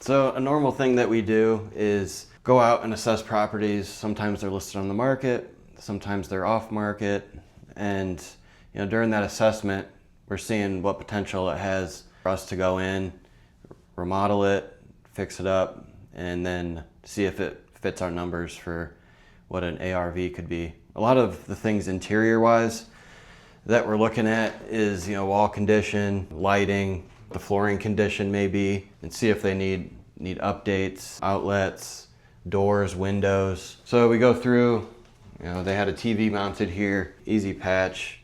So a normal thing that we do is go out and assess properties. Sometimes they're listed on the market, sometimes they're off market, and during that assessment, we're seeing what potential it has for us to go in, remodel it, fix it up, and then see if it fits our numbers for what an ARV could be. A lot of the things interior-wise that we're looking at is, wall condition, lighting, the flooring condition maybe, and see if they need updates, outlets, doors, windows. So we go through, they had a TV mounted here, easy patch.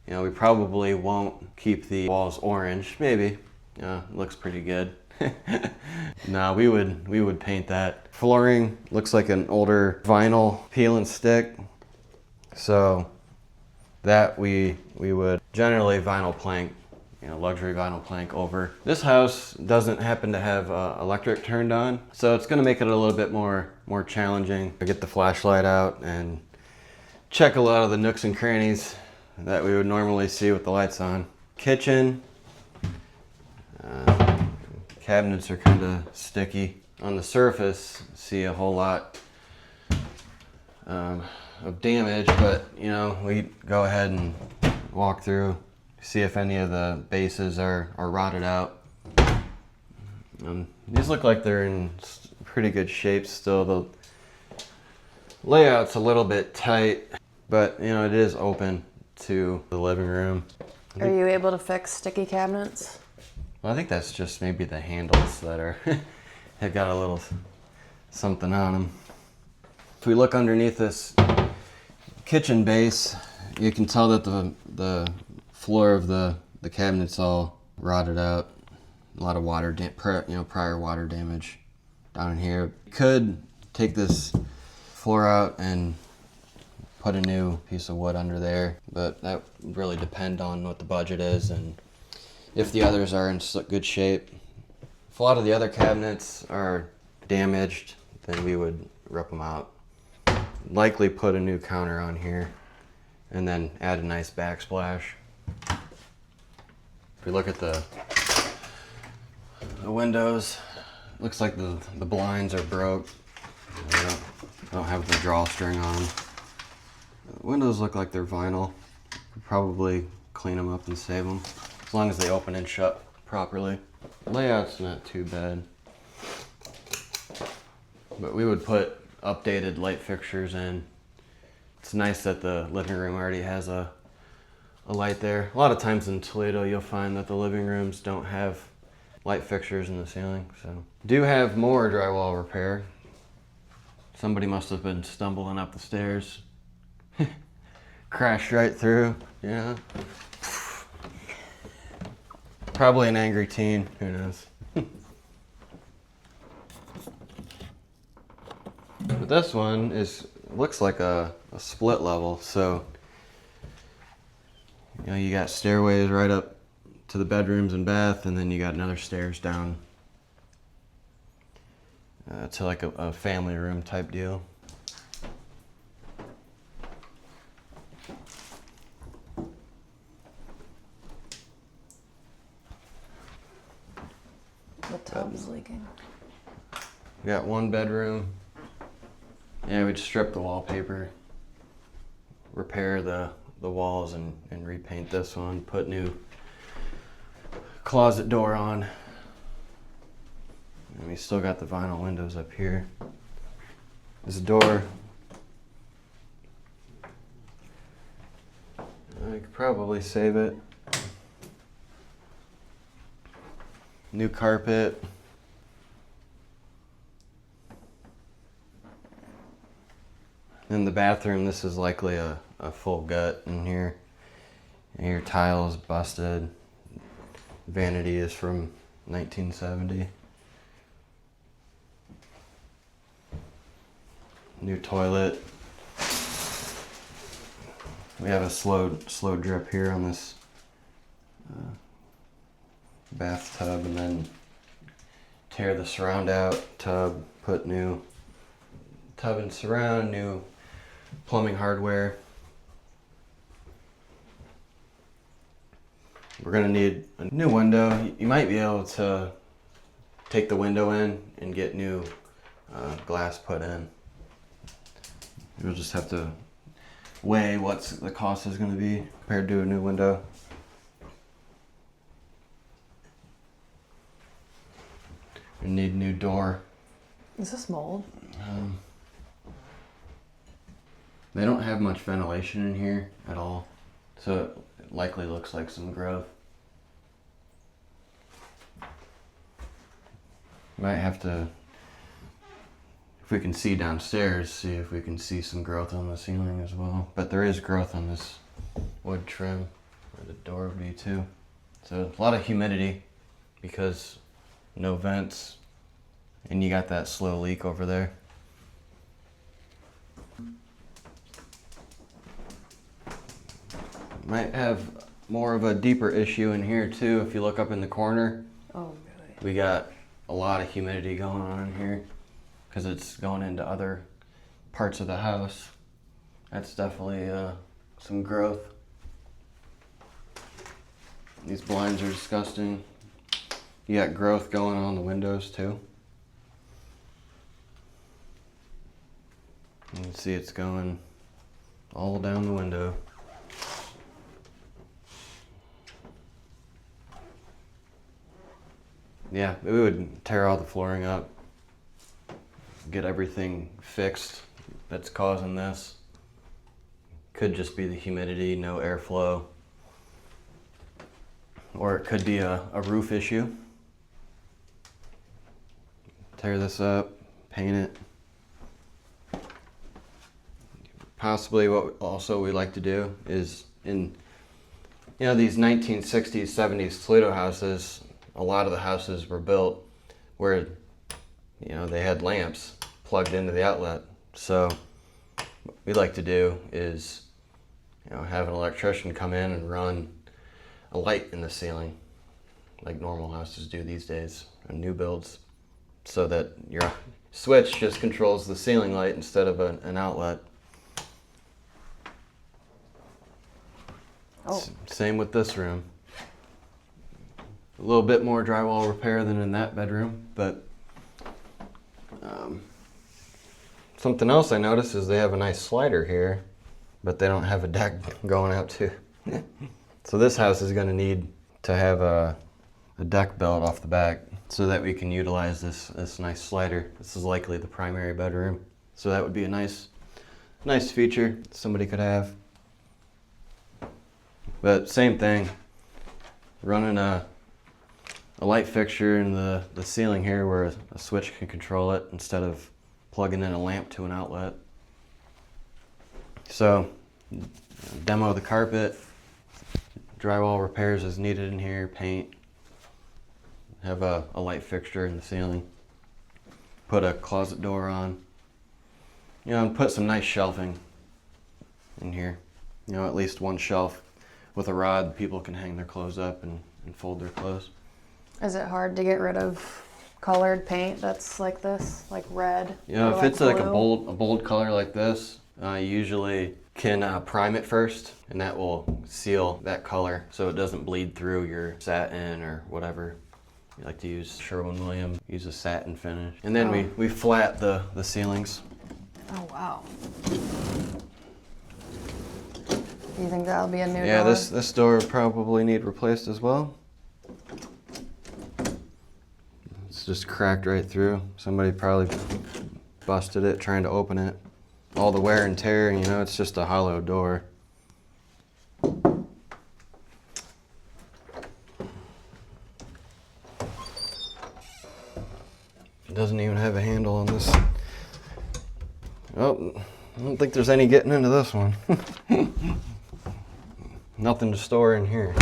We probably won't keep the walls orange, maybe. It looks pretty good. No, we would paint that. Flooring looks like an older vinyl peel and stick. So that we would generally vinyl plank, luxury vinyl plank over. This house doesn't happen to have electric turned on, so it's gonna make it a little bit more challenging. I get the flashlight out and check a lot of the nooks and crannies that we would normally see with the lights on. Kitchen, cabinets are kind of sticky. On the surface, see a whole lot of damage, but we go ahead and walk through, see if any of the bases are rotted out. These look like they're in pretty good shape still. The layout's a little bit tight, but it is open to the living room. Are you able to fix sticky cabinets? Well, I think that's just maybe the handles that are have got a little something on them. If we look underneath this kitchen base, you can tell that the floor of the cabinet's all rotted out. A lot of water, prior water damage down in here. You could take this floor out and put a new piece of wood under there, but that would really depend on what the budget is and if the others are in good shape. If a lot of the other cabinets are damaged, then we would rip them out. Likely put a new counter on here and then add a nice backsplash. If we look at the windows, looks like the blinds are broke. They don't have the drawstring on them. The windows look like they're vinyl. Could probably clean them up and save them, as long as they open and shut properly. Layout's not too bad, but we would put updated light fixtures in. It's nice that the living room already has a light there. A lot of times in Toledo you'll find that the living rooms don't have light fixtures in the ceiling. So do have more drywall repair. Somebody must have been stumbling up the stairs. Crashed right through, Probably an angry teen, who knows. But this one looks like a split level, so you got stairways right up to the bedrooms and bath, and then you got another stairs down to like a family room type deal. The tub's leaking. We got one bedroom. Yeah, we'd strip the wallpaper, repair the walls and repaint this one, put new closet door on. And we still got the vinyl windows up here. This door, I could probably save it. New carpet. In the bathroom, this is likely a full gut in here. And your tile is busted. Vanity is from 1970. New toilet. We have a slow drip here on this bathtub, and then tear the surround out tub, put new tub and surround, new plumbing hardware. We're gonna need a new window. You might be able to take the window in and get new glass put in. We'll just have to weigh what the cost is going to be compared to a new window. We need a new door. Is this mold? They don't have much ventilation in here at all, so it likely looks like some growth. Might have to, if we can see downstairs, see if we can see some growth on the ceiling as well. But there is growth on this wood trim, where the door would be too. So a lot of humidity because no vents, and you got that slow leak over there. Might have more of a deeper issue in here too. If you look up in the corner, Oh, really? we got a lot of humidity going on in here because it's going into other parts of the house. That's definitely some growth. These blinds are disgusting. You got growth going on the windows too. You can see it's going all down the window. Yeah, we would tear all the flooring up, get everything fixed that's causing this. Could just be the humidity, no airflow. Or it could be a roof issue. Tear this up, paint it. Possibly what also we like to do is in, these 1960s, 70s Toledo houses, a lot of the houses were built where, they had lamps plugged into the outlet. So what we like to do is, have an electrician come in and run a light in the ceiling, like normal houses do these days, and new builds, so that your switch just controls the ceiling light instead of an outlet. Oh. Same with this room. A little bit more drywall repair than in that bedroom, but something else I noticed is they have a nice slider here, but they don't have a deck going out to. So this house is going to need to have a deck built off the back so that we can utilize this nice slider. This is likely the primary bedroom, so that would be a nice feature somebody could have. But same thing, running a light fixture in the ceiling here where a switch can control it instead of plugging in a lamp to an outlet. So demo the carpet, drywall repairs as needed in here, paint, have a light fixture in the ceiling, put a closet door on, and put some nice shelving in here. At least one shelf with a rod people can hang their clothes up and fold their clothes. Is it hard to get rid of colored paint that's like this, like red? or If it's like a blue? bold color like this, you usually can prime it first, and that will seal that color so it doesn't bleed through your satin or whatever. You like to use Sherwin-Williams, use a satin finish. And then we flat the ceilings. Oh, wow. Do you think that'll be a new door? Yeah, this door would probably need replaced as well. It's just cracked right through. Somebody probably busted it trying to open it. All the wear and tear, it's just a hollow door. It doesn't even have a handle on this. Oh, I don't think there's any getting into this one. Nothing to store in here.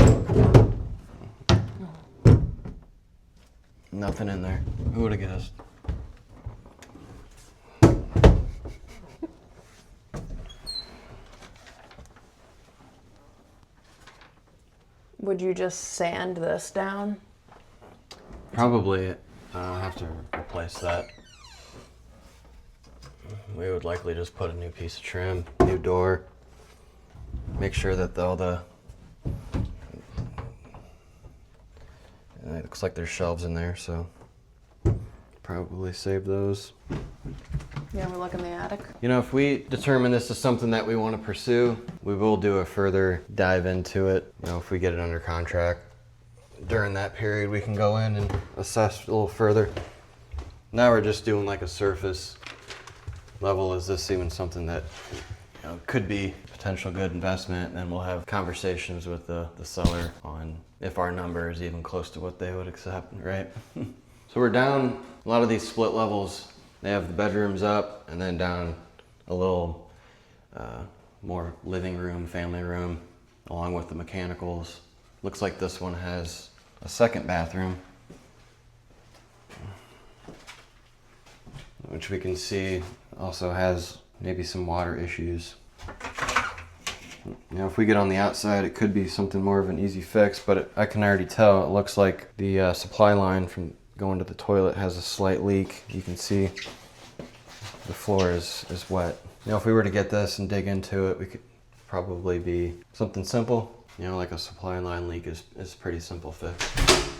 Nothing in there. Who would have guessed? Would you just sand this down? Probably have to replace that. We would likely just put a new piece of trim, new door. Make sure that it looks like there's shelves in there, so Probably save those. Yeah, we look in the attic. You know, if we determine this is something that we want to pursue, we will do a further dive into it. You know, if we get it under contract. During that period, we can go in and assess a little further. Now we're just doing like a surface level. Is this even something that, you know, could be potential good investment? And then we'll have conversations with the seller on if our number is even close to what they would accept, right? So we're down a lot of these split levels. They have the bedrooms up and then down a little more living room, family room, along with the mechanicals. Looks like this one has a second bathroom, which we can see also has maybe some water issues. You know, if we get on the outside, it could be something more of an easy fix, but I can already tell. It looks like the supply line from going to the toilet has a slight leak. You can see the floor is wet. You know, if we were to get this and dig into it, we could probably be something simple. You know, like a supply line leak is a pretty simple fix.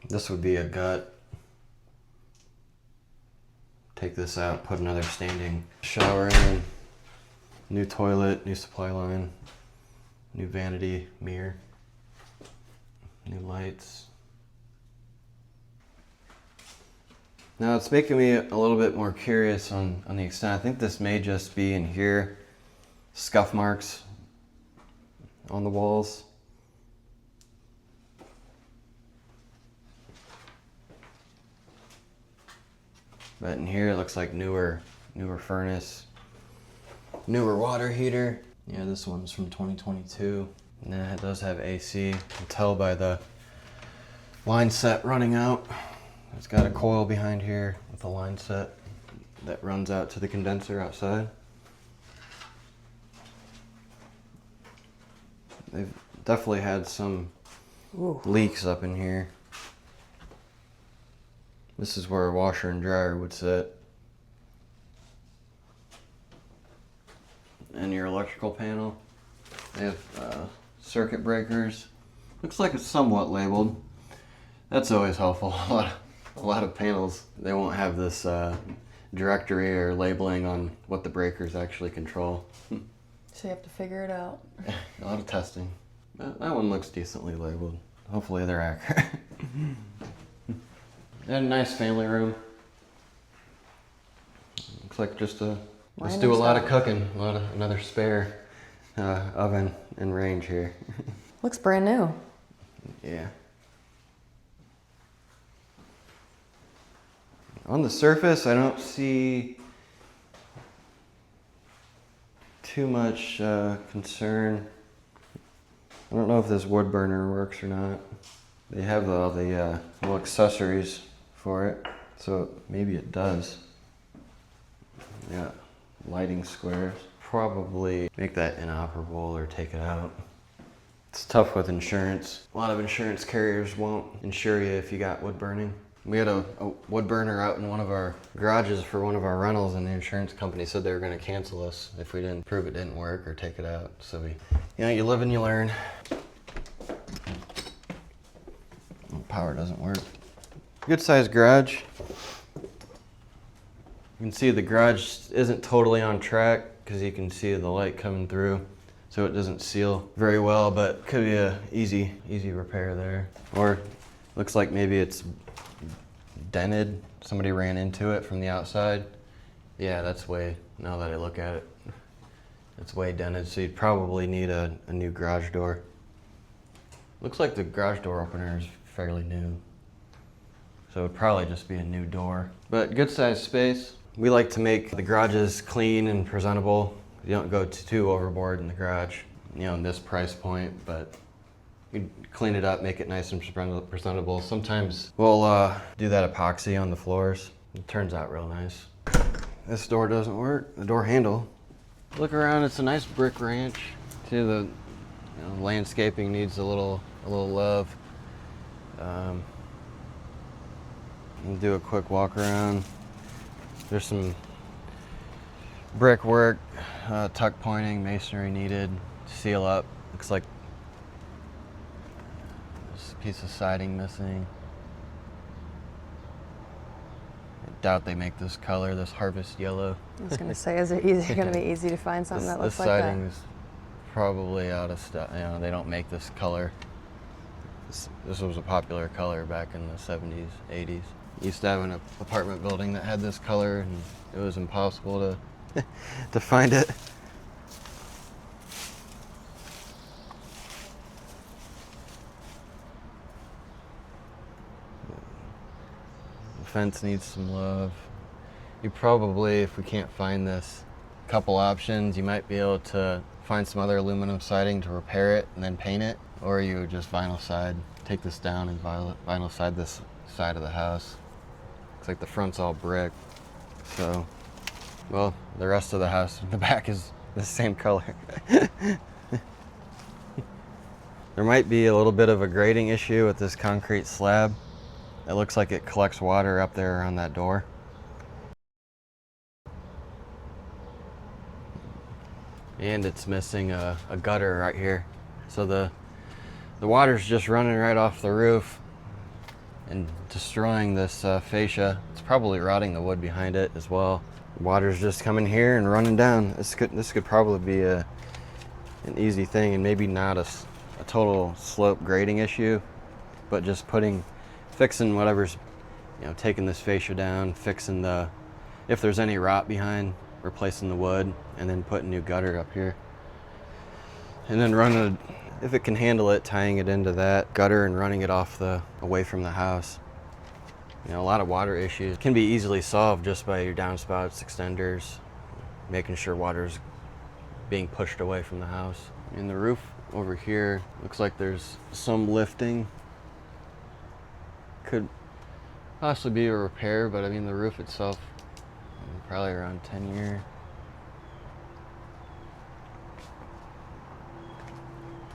This would be a gut. Take this out, put another standing shower in. New toilet, new supply line, new vanity mirror, new lights. Now it's making me a little bit more curious on the extent. I think this may just be in here, scuff marks on the walls. But in here it looks like newer furnace, newer water heater. Yeah, this one's from 2022. Yeah, it does have AC. You can tell by the line set running out. It's got a coil behind here with a line set that runs out to the condenser outside. They've definitely had some leaks up in here. This is where a washer and dryer would sit. And your electrical panel. They have circuit breakers. Looks like it's somewhat labeled. That's always helpful. A lot of panels, they won't have this directory or labeling on what the breakers actually control. So you have to figure it out. A lot of testing. That one looks decently labeled. Hopefully they're accurate. And a nice family room. Looks like just let's do a lot of cooking. Another spare oven and range here. Looks brand new. Yeah. On the surface, I don't see too much concern. I don't know if this wood burner works or not. They have all the little accessories for it, so maybe it does. Yeah, lighting squares. Probably make that inoperable or take it out. It's tough with insurance. A lot of insurance carriers won't insure you if you got wood burning. We had a wood burner out in one of our garages for one of our rentals, and the insurance company said they were going to cancel us if we didn't prove it didn't work or take it out. So you live and you learn. Power doesn't work. Good sized garage. You can see the garage isn't totally on track because you can see the light coming through, so it doesn't seal very well, but could be a easy repair there. Or looks like maybe it's dented. Somebody ran into it from the outside. Yeah, now that I look at it, it's way dented, so you'd probably need a new garage door. Looks like the garage door opener is fairly new, so it'd probably just be a new door. But good sized space. We like to make the garages clean and presentable. You don't go too overboard in the garage, in this price point, but we clean it up, make it nice and presentable. Sometimes we'll do that epoxy on the floors. It turns out real nice. This door doesn't work, the door handle. Look around, it's a nice brick ranch. See, the landscaping needs a little love. We'll do a quick walk around. There's some brickwork, tuck pointing, masonry needed, seal up. Looks like there's a piece of siding missing. doubt they make this color, this harvest yellow. I was gonna say, is it gonna be easy to find something that looks like that? This siding's probably out of stock. You know, they don't make this color. This was a popular color back in the 70s, 80s. Used to have an apartment building that had this color, and it was impossible to to find it. The fence needs some love. You probably, if we can't find this, couple options, you might be able to find some other aluminum siding to repair it and then paint it, or you would just vinyl side, take this down and vinyl side this side of the house. Looks like the front's all brick, so, well, the rest of the house in the back is the same color. There might be a little bit of a grading issue with this concrete slab. It looks like it collects water up there on that door. And it's missing a gutter right here. So the water's just running right off the roof and destroying this fascia. It's probably rotting the wood behind it as well. Water's just coming here and running down. This could probably be an easy thing, and maybe not a total slope grading issue, but just fixing whatever's, you know, taking this fascia down, fixing if there's any rot behind, replacing the wood, and then putting new gutter up here. And then if it can handle it, tying it into that gutter and running it away from the house. You know, a lot of water issues can be easily solved just by your downspouts, extenders, making sure water's being pushed away from the house. And the roof over here looks like there's some lifting. Could possibly be a repair, but I mean the roof itself, probably around 10 years.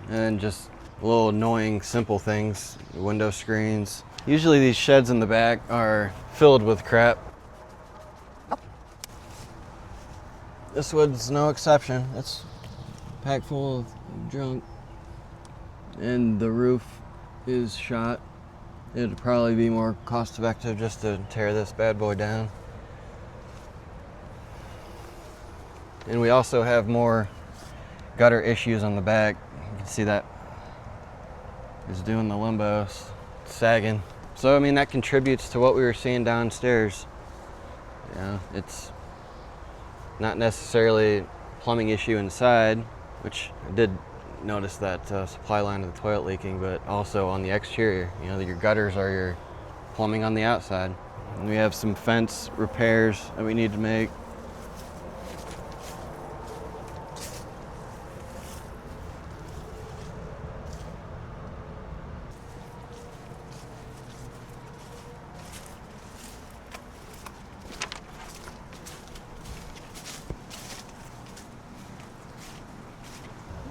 And just little annoying simple things, window screens. Usually these sheds in the back are filled with crap. This wood's no exception. It's packed full of junk. And the roof is shot. It'd probably be more cost effective just to tear this bad boy down. And we also have more gutter issues on the back. You can see that it's doing the limbo, it's sagging. So I mean that contributes to what we were seeing downstairs. You know, it's not necessarily a plumbing issue inside, which I did notice that supply line of the toilet leaking, but also on the exterior. You know, your gutters are your plumbing on the outside. And we have some fence repairs that we need to make.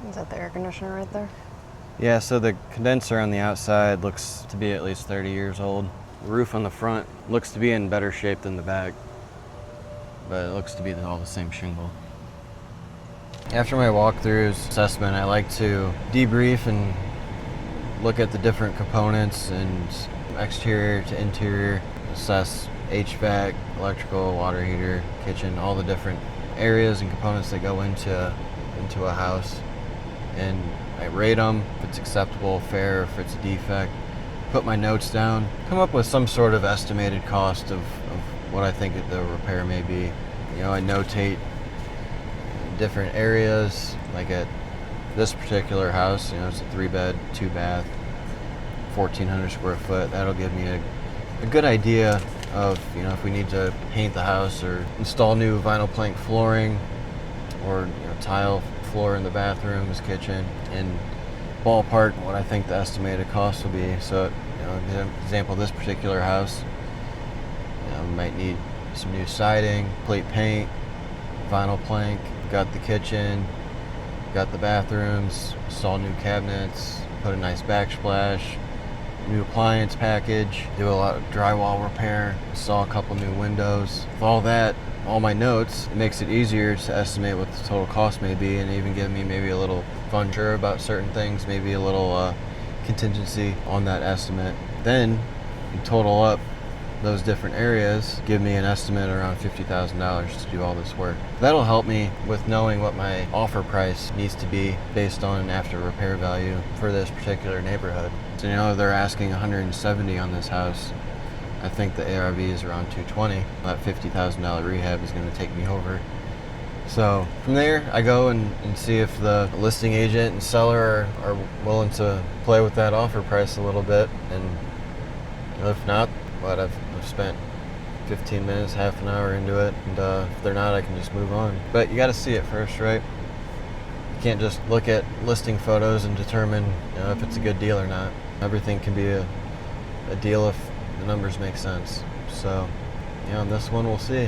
Is that the air conditioner right there? Yeah, so the condenser on the outside looks to be at least 30 years old. The roof on the front looks to be in better shape than the back, but it looks to be all the same shingle. After my walkthroughs assessment, I like to debrief and look at the different components and exterior to interior, assess HVAC, electrical, water heater, kitchen, all the different areas and components that go into a house. And I rate them, if it's acceptable, fair, if it's a defect, put my notes down, come up with some sort of estimated cost of what I think the repair may be. You know, I notate different areas, like at this particular house, you know, it's a 3-bed, 2-bath, 1,400 square foot. That'll give me a good idea of, you know, if we need to paint the house or install new vinyl plank flooring or, you know, tile floor in the bathrooms, kitchen, and ballpark what I think the estimated cost will be. So, you know, example, this particular house, you know, we might need some new siding, plate paint, vinyl plank, got the kitchen, got the bathrooms, install new cabinets, put a nice backsplash, new appliance package, do a lot of drywall repair, install a couple new windows. With all that, all my notes, it makes it easier to estimate what the total cost may be and even give me maybe a little fun sure about certain things, maybe a little contingency on that estimate. Then you total up those different areas give me an estimate around $50,000 to do all this work. That'll help me with knowing what my offer price needs to be based on after repair value for this particular neighborhood. So they're asking 170 on this house. I think the ARV is around 220. That $50,000 rehab is going to take me over. So from there, I go and see if the listing agent and seller are willing to play with that offer price a little bit. And if not, I've spent 15 minutes, half an hour into it. And if they're not, I can just move on. But you got to see it first, right? You can't just look at listing photos and determine if it's a good deal or not. Everything can be a deal if the numbers make sense. So on this one, we'll see.